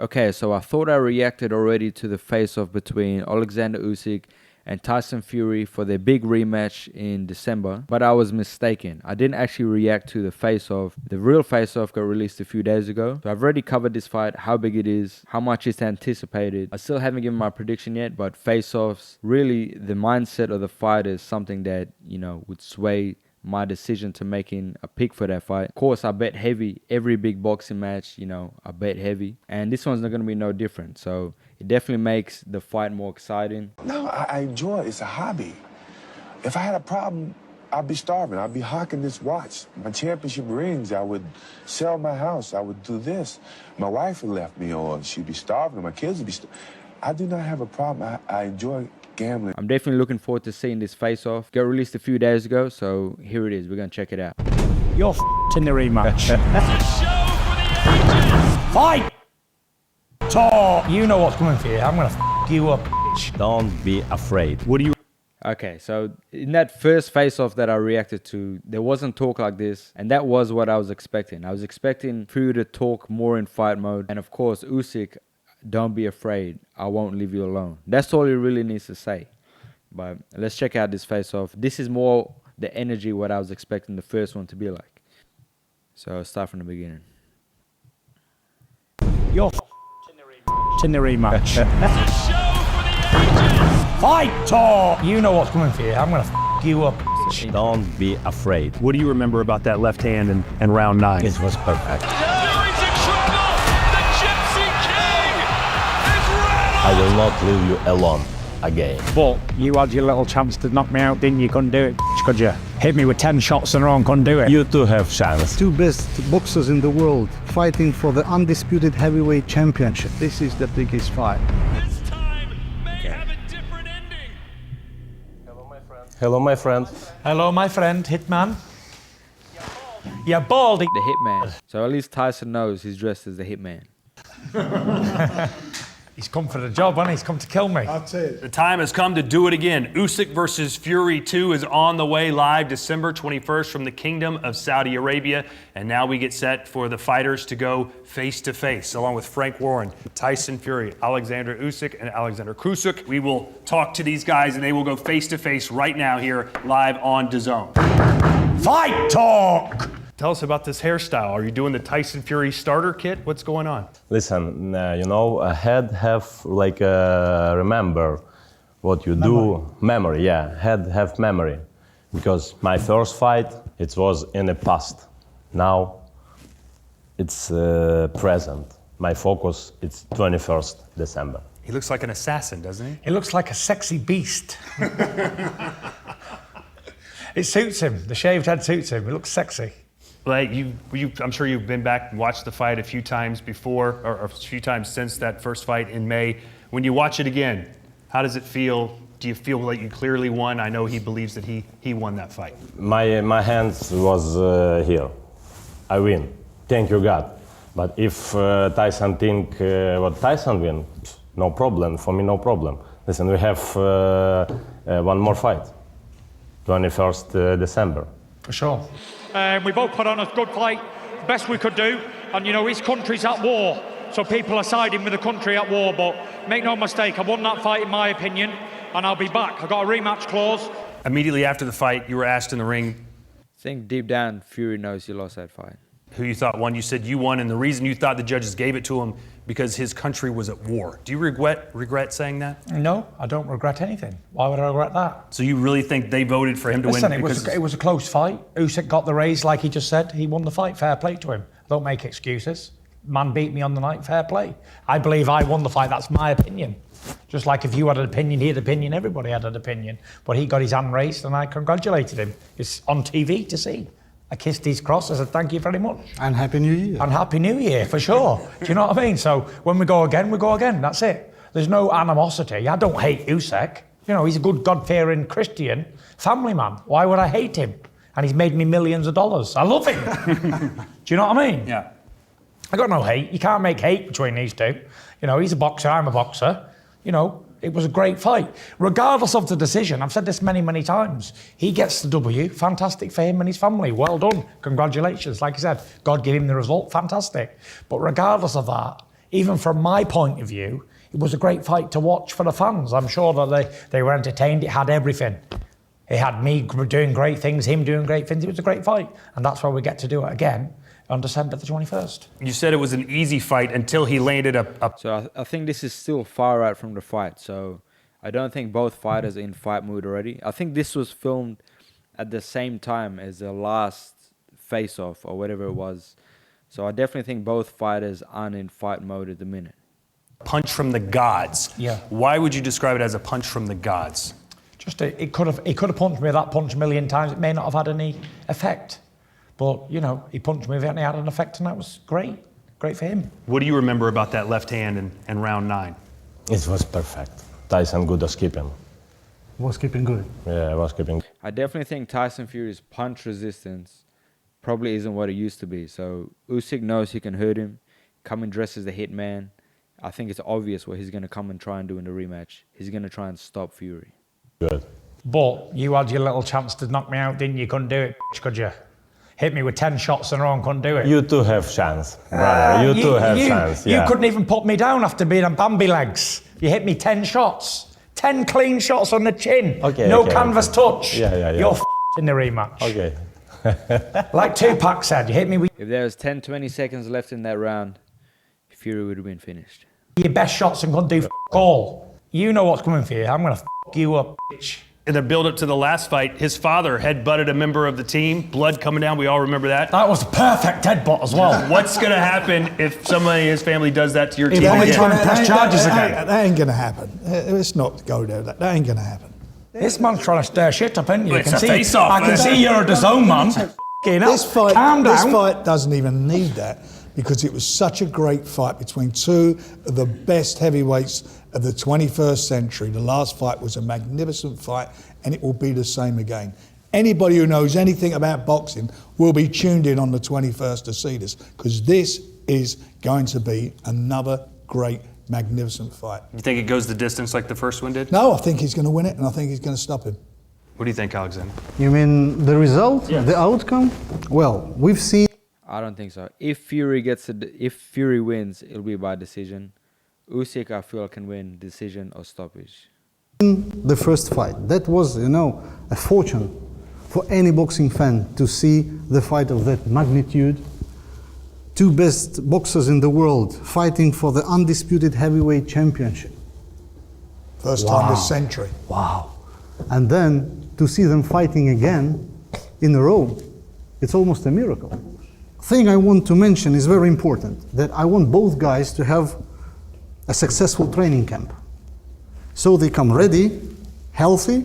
Okay, so I thought I reacted already to the face-off between Oleksandr Usyk and Tyson Fury for their big rematch in December, but I was mistaken. I didn't actually react to the face-off. The real face-off got released a few days ago. So I've already covered this fight, how big it is, how much it's anticipated. I still haven't given my prediction yet, but face-offs, really the mindset of the fight is something that, would sway my decision to making a pick for that fight. Of course, I bet heavy. Every big boxing match, I bet heavy. And this one's not going to be no different. So it definitely makes the fight more exciting. No, I enjoy it. It's a hobby. If I had a problem, I'd be starving. I'd be hawking this watch. My championship rings, I would sell my house. I would do this. My wife would left me, or she'd be starving, or my kids would be starving. I do not have a problem. I enjoy gambling. I'm definitely looking forward to seeing this face-off. Got released a few days ago, so here it is. We're going to check it out. You're in the rematch. Fight! Talk! You know what's coming for you. I'm going to you up, bitch. Don't be afraid. What do you... Okay, so in that first face-off that I reacted to, there wasn't talk like this, and that was what I was expecting. I was expecting Fury to talk more in fight mode, and of course, Usyk, don't be afraid, I won't leave you alone. That's all he really needs to say. But let's check out this face-off. This is more the energy what I was expecting the first one to be like. So I'll start from the beginning. You're in the rematch. Fight! Talk! You know what's coming for you. I'm going to you up. Don't be afraid. What do you remember about that left hand in round 9? It was perfect. I will not leave you alone again. But you had your little chance to knock me out, didn't you? Couldn't do it, could you? Hit me with 10 shots in a row and couldn't do it. You too have chance. Two best boxers in the world fighting for the undisputed heavyweight championship. This is the biggest fight. This time may have a different ending. Hello, my friend. Hello, my friend, Hitman. You're baldy. The Hitman. So at least Tyson knows he's dressed as the Hitman. He's come for the job, hasn't he? He's come to kill me. That's it. The time has come to do it again. Usyk versus Fury 2 is on the way live December 21st from the Kingdom of Saudi Arabia. And now we get set for the fighters to go face to face, along with Frank Warren, Tyson Fury, Oleksandr Usyk, and Alexander Usyk. We will talk to these guys and they will go face to face right now here live on DAZN. Fight talk! Tell us about this hairstyle. Are you doing the Tyson Fury starter kit? What's going on? Listen, a head have remember what you do. Memory, yeah. Head have memory. Because my first fight, it was in the past. Now, it's present. My focus, it's 21st December. He looks like an assassin, doesn't he? He looks like a sexy beast. It suits him. The shaved head suits him. He looks sexy. Like I'm sure you've been back and watched the fight a few times before, or a few times since that first fight in May. When you watch it again, how does it feel? Do you feel like you clearly won? I know he believes that he won that fight. My hands was here. I win. Thank you, God. But if Tyson think what Tyson win, no problem. For me, no problem. Listen, we have one more fight. 21st December. For sure. We both put on a good fight, best we could do. And his country's at war, so people are siding with the country at war. But make no mistake, I won that fight in my opinion, and I'll be back. I got a rematch clause. Immediately after the fight, you were asked in the ring I think deep down, Fury knows he lost that fight. who you thought won. You said you won, and the reason you thought the judges gave it to him because his country was at war. Do you regret saying that? No, I don't regret anything. Why would I regret that? So you really think they voted for him to Listen, win? it was a close fight. Usyk got the raise, like he just said. He won the fight. Fair play to him. I don't make excuses. Man beat me on the night. Fair play. I believe I won the fight. That's my opinion. Just like if you had an opinion, he had an opinion. Everybody had an opinion. But he got his hand raised, and I congratulated him. It's on TV to see. I kissed his cross. I said, thank you very much. And Happy New Year. And Happy New Year, for sure. Do you know what I mean? So when we go again, we go again. That's it. There's no animosity. I don't hate Usyk. He's a good God-fearing Christian family man. Why would I hate him? And he's made me millions of dollars. I love him. Do you know what I mean? Yeah. I got no hate. You can't make hate between these two. He's a boxer, I'm a boxer. It was a great fight. Regardless of the decision, I've said this many, many times, he gets the W. Fantastic for him and his family. Well done. Congratulations. Like I said, God gave him the result. Fantastic. But regardless of that, even from my point of view, it was a great fight to watch for the fans. I'm sure that they were entertained. It had everything. It had me doing great things, him doing great things. It was a great fight. And that's why we get to do it again on December the 21st. You said it was an easy fight until he landed a So I think this is still far out from the fight. So I don't think both fighters are in fight mood already. I think this was filmed at the same time as the last face-off or whatever it was. So I definitely think both fighters aren't in fight mode at the minute. punch from the gods. Yeah. Why would you describe it as a punch from the gods? Just he could have punched me that punch a million times. It may not have had any effect, but you know he punched me and it had an effect, and that was great for him. What do you remember about that left hand in round 9? It was perfect. Tyson good at skipping. Was keeping good. Yeah, was keeping. I definitely think Tyson Fury's punch resistance probably isn't what it used to be. So Usyk knows he can hurt him, come and dress as the hitman. I think it's obvious what he's going to come and try and do in the rematch. He's going to try and stop Fury. Good. But you had your little chance to knock me out, didn't you? Couldn't do it, could you? Hit me with 10 shots in a row and couldn't do it. You too have chance, brother. You too have chance. Yeah. You couldn't even put me down after being on Bambi legs. You hit me 10 shots. 10 clean shots on the chin. Okay, no okay, canvas touch. Yeah. You're in the rematch. Okay. Like Tupac said, you hit me with If there was 10, 20 seconds left in that round, Fury would have been finished. your best shots and couldn't do all. You know what's coming for you. I'm going to you up, bitch. In the build-up to the last fight, his father headbutted a member of the team. Blood coming down. We all remember that. That was a perfect headbutt as well. What's going to happen if somebody in his family does that to your team Only again? trying to press charges again. That ain't going to happen. Let's not go there. That ain't going to happen. This man's trying to stir shit up, isn't he? It's a face-off, I can man. see you're a DAZN man. Calm This down. fight doesn't even need that because it was such a great fight between two of the best heavyweights of the 21st century. The last fight was a magnificent fight, and it will be the same again. Anybody who knows anything about boxing will be tuned in on the 21st to see this, because this is going to be another great, magnificent fight. You think it goes the distance like the first one did? No, I think he's going to win it, and I think he's going to stop him. What do you think, Alexander? You mean the result, Yes. the outcome? Well, we've seen I don't think so. If Fury wins, it'll be by decision. Usyk, I feel, can win decision or stoppage. the first fight. That was, a fortune for any boxing fan to see the fight of that magnitude. Two best boxers in the world fighting for the undisputed heavyweight championship. First time this century. Wow. And then to see them fighting again in a row, it's almost a miracle. Thing I want to mention is very important, that I want both guys to have a successful training camp. So they come ready, healthy,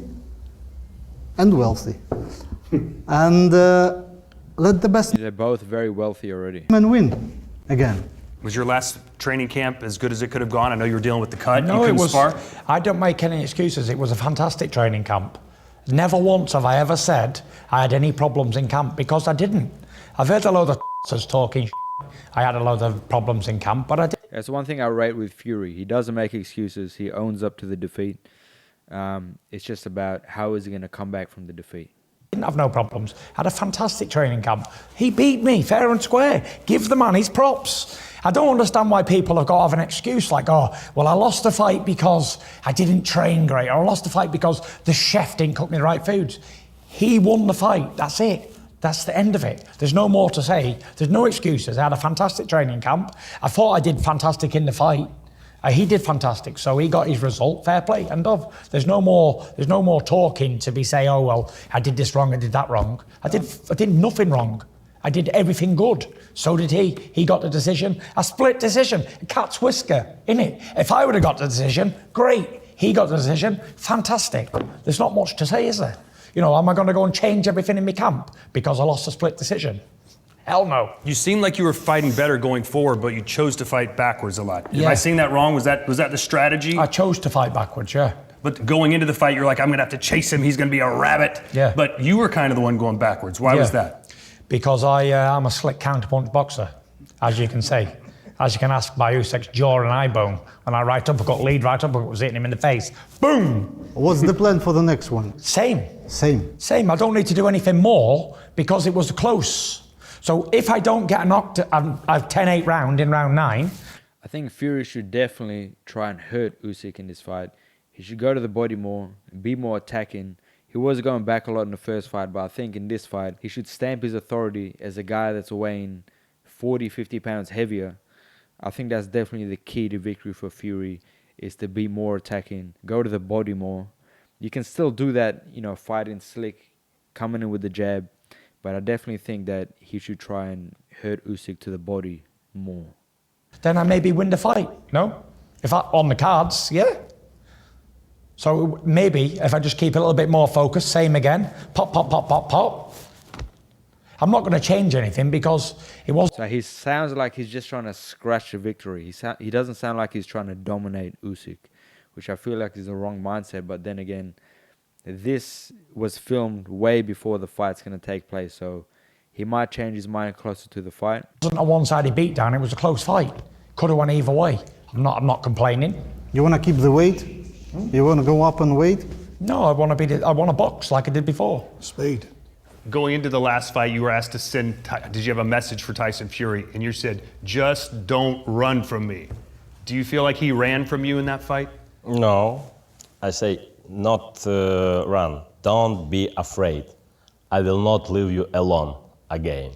and wealthy. And let the best They're both very wealthy already. man win again. Was your last training camp as good as it could have gone? I know you were dealing with the cut. No, you it couldn't was. spar. I don't make any excuses. It was a fantastic training camp. Never once have I ever said I had any problems in camp, because I didn't. I've heard a load of talking. I had a load of problems in camp, but I didn't. That's one thing I rate with Fury. He doesn't make excuses. He owns up to the defeat. It's just about how is he going to come back from the defeat. Didn't have no problems. Had a fantastic training camp. He beat me fair and square. Give the man his props. I don't understand why people have got to have an excuse like, oh, well, I lost the fight because I didn't train great, or I lost the fight because the chef didn't cook me the right foods. He won the fight. That's it. That's the end of it. There's no more to say. There's no excuses. I had a fantastic training camp. I thought I did fantastic in the fight. He did fantastic, so he got his result. Fair play, end of. There's no more talking to be say, oh well, I did this wrong, I did that wrong. I did nothing wrong. I did everything good. So did he. He got the decision. A split decision. A cat's whisker, innit? If I would have got the decision, great. He got the decision, fantastic. There's not much to say, is there? Am I going to go and change everything in my camp because I lost a split decision? Hell no. You seemed like you were fighting better going forward, but you chose to fight backwards a lot. Am Yeah. I seeing that wrong? Was that the strategy? I chose to fight backwards, yeah. But going into the fight, you're like, I'm going to have to chase him. He's going to be a rabbit. Yeah. But you were kind of the one going backwards. Why was Yeah. that? Because I'm a slick counterpunch boxer, as you can see. As you can ask by Usyk's jaw and eye bone. When I right uppercut, lead right uppercut was hitting him in the face. Boom! What's the plan for the next one? Same. Same. I don't need to do anything more because it was close. So if I don't get knocked, a 10-8 round in round 9. I think Fury should definitely try and hurt Usyk in this fight. He should go to the body more, be more attacking. He was going back a lot in the first fight, but I think in this fight, he should stamp his authority as a guy that's weighing 40, 50 pounds heavier. I think that's definitely the key to victory for Fury, is to be more attacking, go to the body more. You can still do that, fighting slick, coming in with the jab, but I definitely think that he should try and hurt Usyk to the body more. Then I maybe win the fight, no? If I on the cards, yeah. So maybe if I just keep a little bit more focused, same again, pop, pop, pop, pop, pop. I'm not going to change anything because it was. So he sounds like he's just trying to scratch a victory. He doesn't sound like he's trying to dominate Usyk, which I feel like is the wrong mindset. But then again, this was filmed way before the fight's going to take place, so he might change his mind closer to the fight. It wasn't a one-sided beatdown. It was a close fight. Could have went either way. I'm not complaining. You want to keep the weight? You want to go up on weight? No, I want to box like I did before. Speed. Going into the last fight, you were asked to send, did you have a message for Tyson Fury? And you said, just don't run from me. Do you feel like he ran from you in that fight? No, I say not run. Don't be afraid. I will not leave you alone again.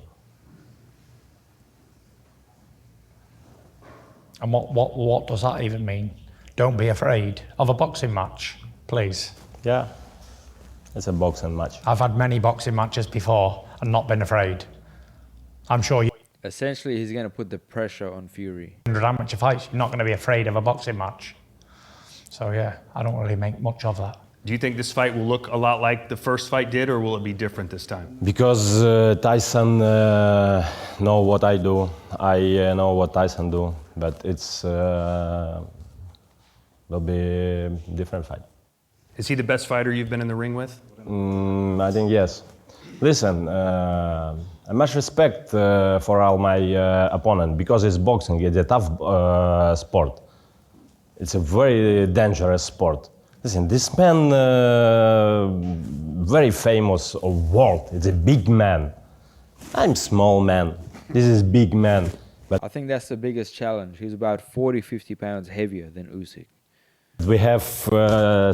And what does that even mean? Don't be afraid of a boxing match, please. Yeah, it's a boxing match. I've had many boxing matches before and not been afraid. I'm sure you. Essentially, he's going to put the pressure on Fury. 100 amateur fights, you're not going to be afraid of a boxing match. So yeah, I don't really make much of that. Do you think this fight will look a lot like the first fight did, or will it be different this time? Because Tyson know what I do, I know what Tyson do, but it's will be a different fight. Is he the best fighter you've been in the ring with? I think yes. Listen, I much respect for all my opponent because it's boxing. It's a tough sport. It's a very dangerous sport. Listen, this man very famous of world. It's a big man. I'm small man. This is big man. But I think that's the biggest challenge. He's about 40, 50 pounds heavier than Usyk. we have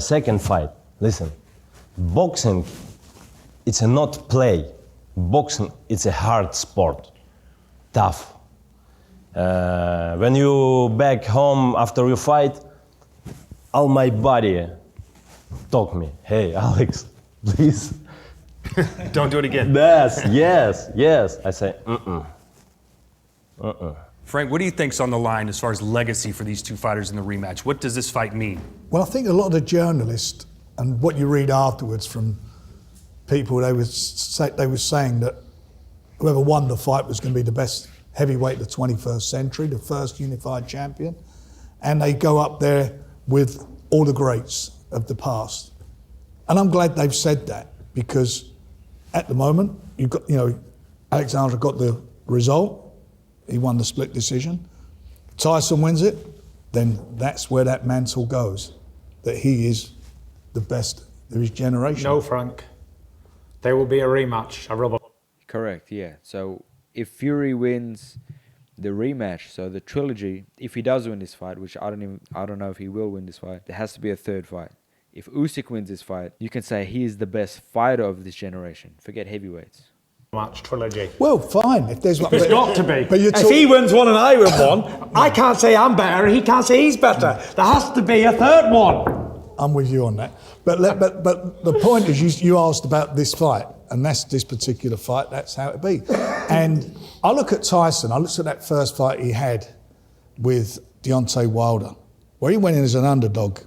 second fight. Listen, boxing, it's a not play. Boxing, it's a hard sport, tough. When you back home after you fight, all my body talk me, hey Alex, please. Don't do it again. Yes. I say, Frank, what do you think's on the line as far as legacy for these two fighters in the rematch? What does this fight mean? Well, I think a lot of the journalists and what you read afterwards from people, they were saying that whoever won the fight was going to be the best heavyweight of the 21st century, the first unified champion, and they go up there with all the greats of the past. And I'm glad they've said that, because at the moment, you've got, Oleksandr got the result. He won the split decision. Tyson wins it, then that's where that mantle goes, that he is the best of his generation. No, Frank. There will be a rematch, a rubber. Correct, yeah. So if Fury wins the rematch, so the trilogy, if he does win this fight, which I don't know if he will win this fight, there has to be a third fight. If Usyk wins this fight, you can say he is the best fighter of this generation. Forget heavyweights. Match trilogy. Well, fine. If there's one, It's got to be. But you're If he wins one and I win one, I can't say I'm better, he can't say he's better. There has to be a third one. I'm with you on that. But the point is, you asked about this fight, and that's this particular fight. That's how it be. And I look at Tyson. I looked at that first fight he had with Deontay Wilder, where he went in as an underdog.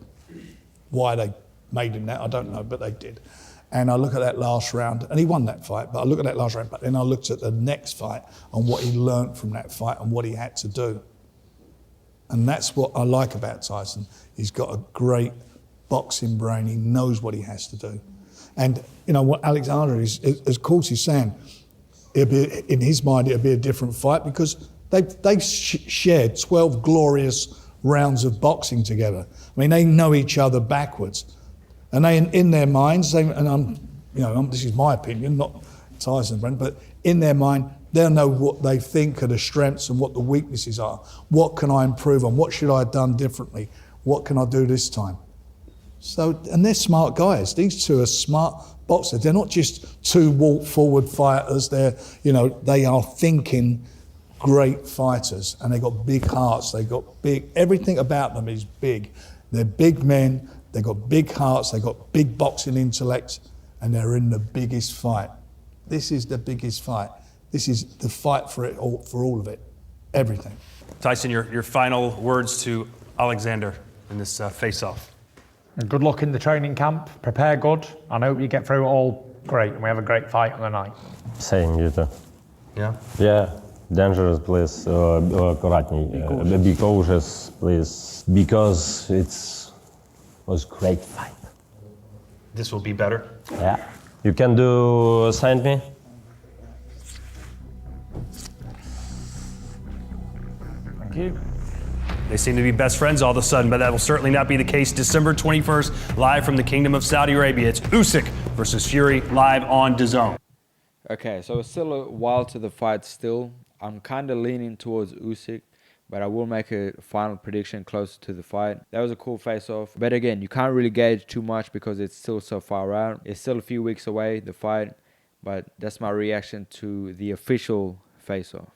Why they made him that, I don't know, but they did. And I look at that last round, and he won that fight, but I look at that last round, but then I looked at the next fight and what he learnt from that fight and what he had to do. And that's what I like about Tyson. He's got a great boxing brain. He knows what he has to do. And, what Oleksandr is, of course he's saying, in his mind, it'll be a different fight because they've shared 12 glorious rounds of boxing together. I mean, they know each other backwards. And they, in their minds, this is my opinion, not Tyson's friend, but in their mind, They'll know what they think are the strengths and what the weaknesses are. What can I improve on? What should I have done differently? What can I do this time? So, and they're smart guys. These two are smart boxers. They're not just two walk forward fighters. They are thinking great fighters, and they got big hearts. They got big, everything about them is big. They're big men. They got big hearts. They got big boxing intellect, and they're in the biggest fight. This is the biggest fight. This is the fight for it all, for all of it, everything. Tyson, your final words to Oleksandr in this face-off. Good luck in the training camp. Prepare good. I hope you get through it all great, and we have a great fight on the night. Same, you too. Yeah? Yeah, dangerous, please. Аккуратней. Be cautious, please. Because was great fight. This will be better. Yeah. You can send me? Thank you. They seem to be best friends all of a sudden, but that will certainly not be the case. December 21st, live from the Kingdom of Saudi Arabia. It's Usyk versus Fury, live on DAZN. Okay, so it's still a while to the fight still. I'm kind of leaning towards Usyk, but I will make a final prediction closer to the fight. That was a cool face-off. But again, you can't really gauge too much because it's still so far out. It's still a few weeks away, the fight. But that's my reaction to the official face-off.